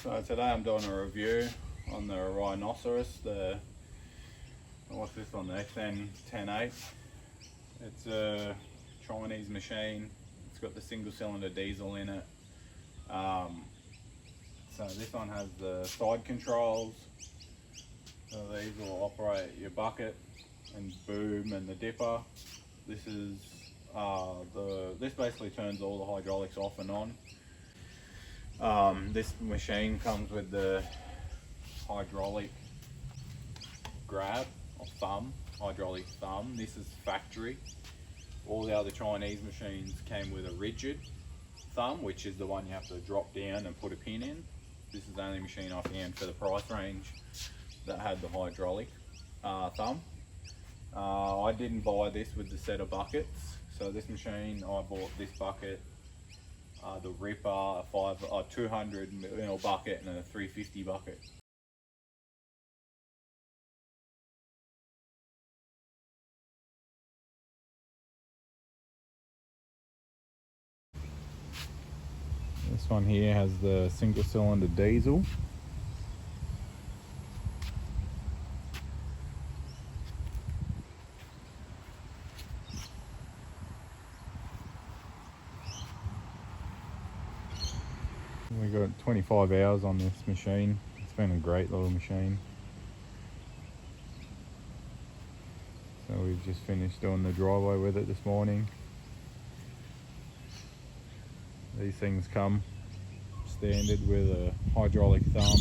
So today I'm doing a review on the rhinoceros, what's this one, the xn10-8. It's a Chinese machine. It's got the single cylinder diesel in it. So this one has the side controls. So these will operate your bucket and boom and the dipper. This is this basically turns all the hydraulics off and on. This machine comes with the hydraulic grab or thumb, hydraulic thumb. This is factory. All the other Chinese machines came with a rigid thumb, which is the one you have to drop down and put a pin in. This is the only machine I found for the price range that had the hydraulic thumb. I didn't buy this with the set of buckets. So this machine, I bought this bucket, the Ripper, a 200 ml bucket and a 350 bucket. This one here has the single cylinder diesel. We got 25 hours on this machine. It's been a great little machine. So we've just finished doing the driveway with it this morning. These things come standard with a hydraulic thumb.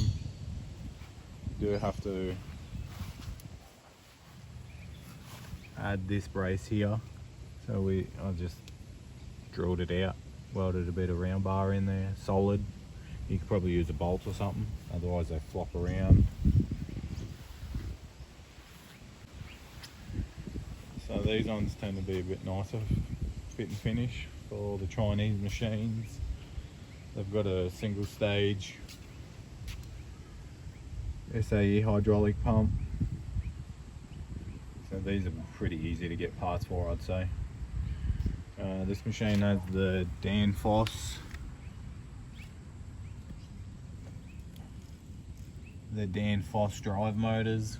You do have to add this brace here. So I just drilled it out, welded a bit of round bar in there, solid. You could probably use a bolt or something, otherwise they flop around. So these ones tend to be a bit nicer fit and finish for all the Chinese machines. They've got a single stage SAE hydraulic pump. So these are pretty easy to get parts for, I'd say. This machine has the Danfoss drive motors.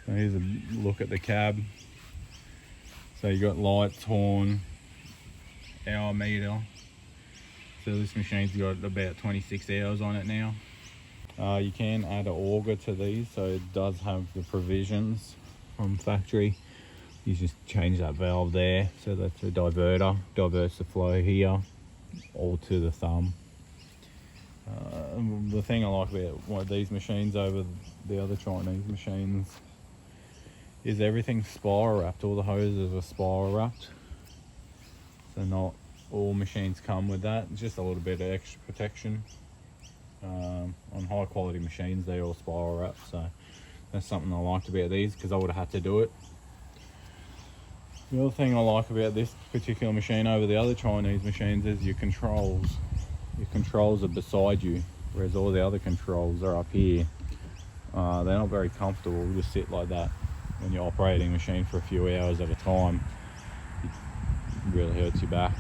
So here's a look at the cab. So you got lights, horn, hour meter. So this machine's got about 26 hours on it now. You can add an auger to these, so it does have the provisions from factory. You just change that valve there, so that's a diverter, diverts the flow here, all to the thumb. The thing I like about one of these machines over the other Chinese machines is everything's spiral wrapped. All the hoses are spiral wrapped. So not all machines come with that. It's just a little bit of extra protection. On high quality machines, they're all spiral wrapped. So that's something I liked about these, because I would have had to do it. The other thing I like about this particular machine over the other Chinese machines is your controls. Your controls are beside you, whereas all the other controls are up here. They're not very comfortable, just sit like that. When you're operating a machine for a few hours at a time, it really hurts your back.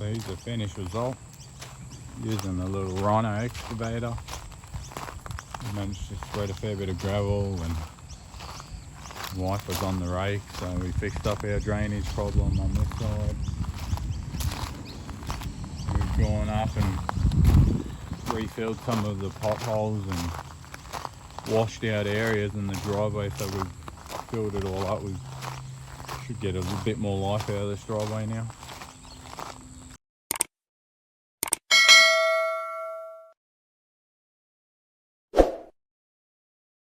So here's the finished result. Using the little rhino excavator. We managed to spread a fair bit of gravel, and wife was on the rake, so we fixed up our drainage problem on this side. We've gone up and refilled some of the potholes and washed out areas in the driveway, so we've filled it all up. We should get a little bit more life out of this driveway now.